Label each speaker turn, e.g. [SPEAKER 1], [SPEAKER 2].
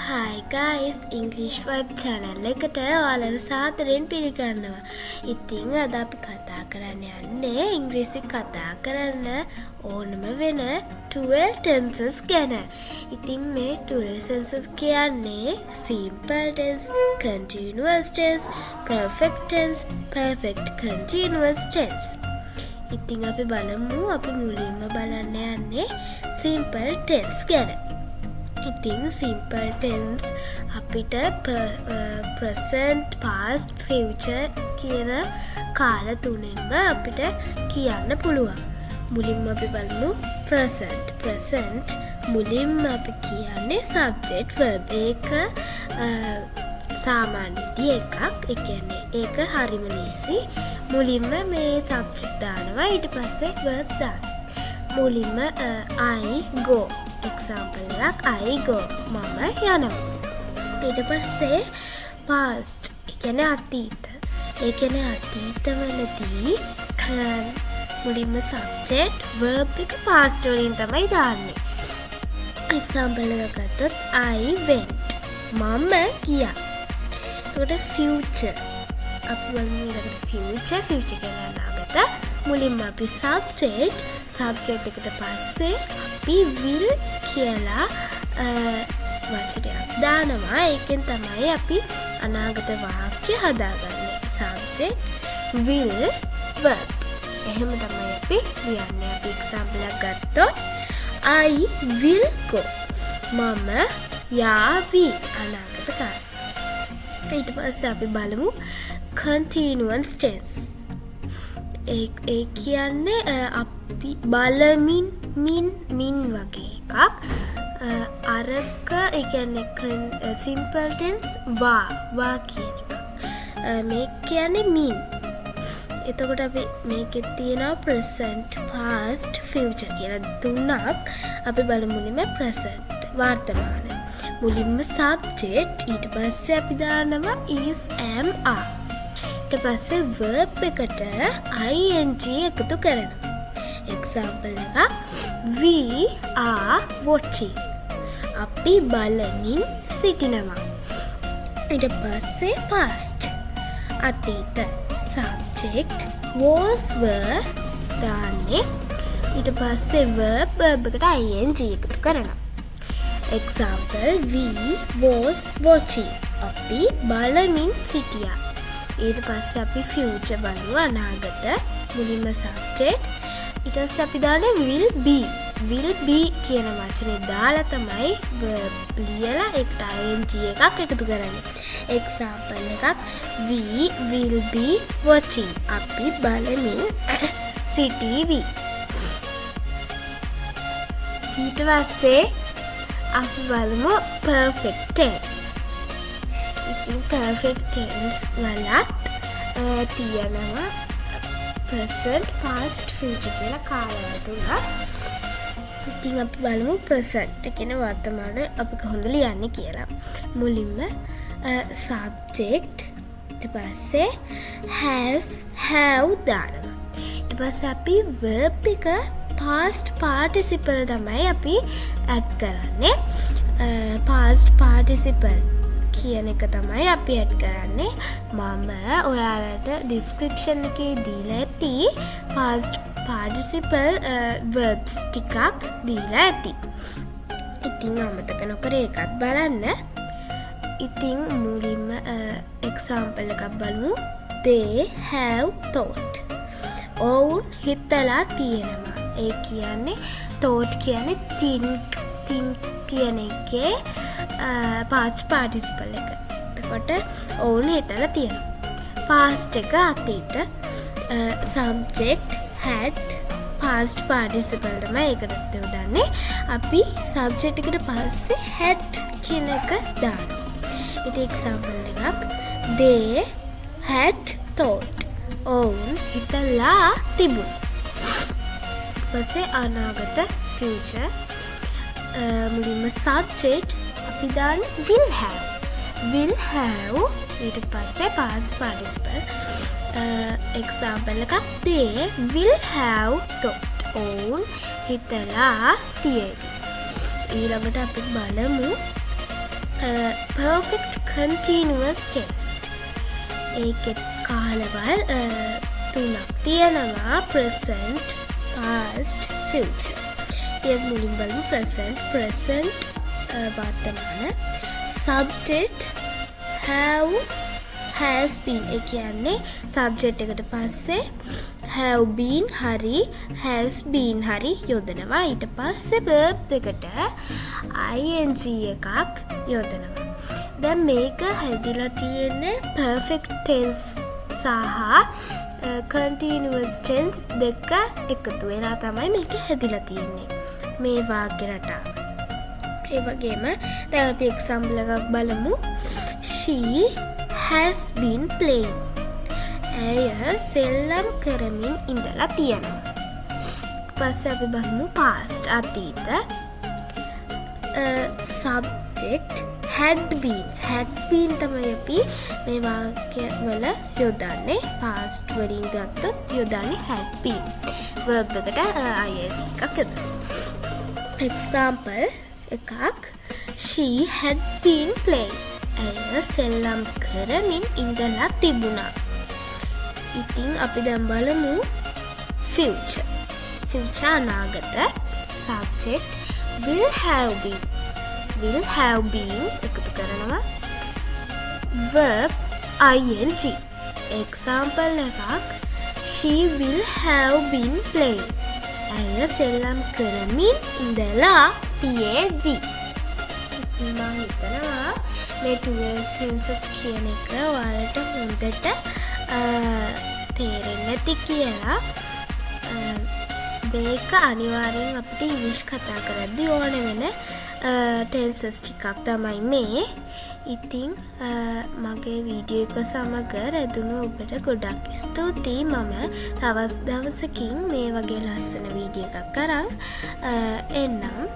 [SPEAKER 1] Hi guys, English Vibe channel එකට ඔයාලව සාදරයෙන් පිළිගන්නවා. ඉතින් අද අපි කතා කරන්න යන්නේ ඉංග්‍රීසි කතා කරන්න ඕනම වෙන 12 tenses ගැන. ඉතින් මේ 12 tenses කියන්නේ simple tense, continuous tense, perfect tense, perfect continuous tense. ඉතින් අපි බලමු අපි මුලින්ම බලන්න යන්නේ simple tense ගැන. ඉතින් simple tense අපිට present, past, future කියන කාල තුනෙන්ම අපිට කියන්න පුළුවන්. මුලින්ම අපි බලමු present. present මුලින්ම අපි කියන්නේ subject verb. ඒක සාමාන්‍ය එකක්. ඒ කියන්නේ ඒක හරිම ලේසි. මුලින්ම මේ subject දානවා ඊට පස්සේ verb දානවා. මුලින්ම I go example එකක් I go මම යනවා. ඊට පස්සේ past ඒ කියන්නේ අතීත. ඒ කියන්නේ අතීතවලදී මුලින්ම subject verb එක past වලින් තමයි දාන්නේ. example එකක් ගත්තොත් I went මම ගියා. එතකොට future අපි බලමු ඊළඟට future කියන්නේ අනාගත. මුලින්ම අපි subject එකට පස්සේ අපි will කියලා වචනයක් දානවා. ඒකෙන් තමයි අපි අනාගත වාක්‍ය හදාගන්නේ. subject will verb. එහෙම තමයි අපි ලියන්නේ. අපි example එකක් ගත්තොත් I will go. මම යාවි අනාගත කාලේ. ඊට පස්සේ අපි බලමු continuous tense. ඒ කියන්නේ අපි බලමින් මින් වගේ එකක්. අරක ඒ කියන්නේ simple tense වා කියන එක. මේ කියන්නේ මින්. එතකොට අපි මේකෙත් තියෙනවා present, past, future කියලා තුනක්. අපි බලමු මුලින්ම present වර්තමාන. මුලින්ම subject ඊට පස්සේ අපි දානවා is, am, are. ඊට පස්සේ verb එකට ing එකතු කරනවා. example එකක් we are watching. අපි බලමින් සිටිනවා. ඊට පස්සේ past අතීත subject was, were දාන්නේ. ඊට පස්සේ verb එකට ing එකතු කරනවා. example we was watching. අපි බලමින් සිටියා. ඊට පස්සේ අපි future බලමු අනාගත. මුලින්ම subject ඊට පස්සේ අපි දාන්නේ will be කියන වචනේ දාලා තමයි verb ලියලා ඒකට ing එකක් එකතු කරන්නේ. example එකක් we will be watching. අපි බලමින් සිටීවි. ඊට පස්සේ අපි බලමු perfect tense. perfect tense වලත් තියෙනවා present, past, future කියලා කාලවල තුනක්. ඉතින් අපි බලමු present කියන වර්තමාන අපි කොහොමද ලියන්නේ කියලා. මුලින්ම subject ඊට පස්සේ has, have දානවා. ඊට පස්සේ අපි verb එක past participle තමයි අපි add කරන්නේ. past participle කියන එක තමයි අපි ඇඩ් කරන්නේ. මම ඔයාලට description එකේ දීලා ඇති past participle verbs ටිකක් දීලා ඇති. ඉතින් අමතක නොකර ඒකත් බලන්න. ඉතින් මුලින්ම example එකක් බලමු. They have thought. ඔවුන් හිතලා තියෙනවා. ඒ කියන්නේ thought කියන්නේ think කියන එකේ past participle එක. එතකොට ඔවුන් හිතලා තියෙනවා. past එක අතීත. subject had, past participle තමයි ඒකට යොදන්නේ. අපි subject එකට පස්සේ had කියන එක දානවා. ඉතින් example එකක් they had thought. ඔවුන් හිතලා තිබුණා. පස්සේ අනාගත future මුලින්ම subject අපි දාන්නේ will have. ඊට පස්සේ past participle. example එකක් they will have thought. ඔවුන් හිතලා තියෙවි. ඊළඟට අපි බලමු perfect continuous tense. ඒකෙත් කාලවල් තුනක් තියෙනවා present, past, future. ඒ මුලින් බලමු present වර්තමාන. subject have, has been. ඒ කියන්නේ subject එකට පස්සේ have been හරි has been හරි යොදනවා. ඊට පස්සේ verb එකට ing එකක් යොදනවා. දැන් මේක හැදිලා තියෙන්නේ perfect tense සහ continuous tense දෙක එකතු වෙලා තමයි මේක හැදිලා තියෙන්නේ. මේ වාක්‍ය රටාව. ඒ වගේම දැන් අපි example එකක් බලමු. She has been playing. ඇය සෙල්ලම් කරමින් ඉඳලා තියෙනවා. පස්සේ අපි බලමු past අතීත. subject had been තමයි අපි මේ වාක්‍ය වල යොදන්නේ. past වලින් ගත්තොත් යොදන්නේ had been. verb එකට ing එකක් යොදනවා. example එකක් she had been playing. ඇය සෙල්ලම් කරමින් ඉඳලා තිබුණා. ඉතින් අපි දැන් බලමු future අනාගත. subject will have been එකතු කරනවා. verb ing. example එකක් she will have been playing. ඇය සෙල්ලම් කරමින් ඉඳලා තියෙවි. ඉතින් මම හිතනවා මේ dual tenses කියන එක ඔයාලට හොඳට තේරෙන්නේ නැති කියලා. මේක අනිවාර්යෙන් අපිට ඉංග්‍රීසි කතා කරද්දී ඕන වෙන tenses ටිකක් තමයි මේ. ඉතින් මගේ වීඩියෝ එක සමග රැඳුණු ඔබට ගොඩක් ස්තුතියි. මම තවත් දවසකින් මේ වගේ ලස්සන වීඩියෝ එකක් අරන් එන්නම්.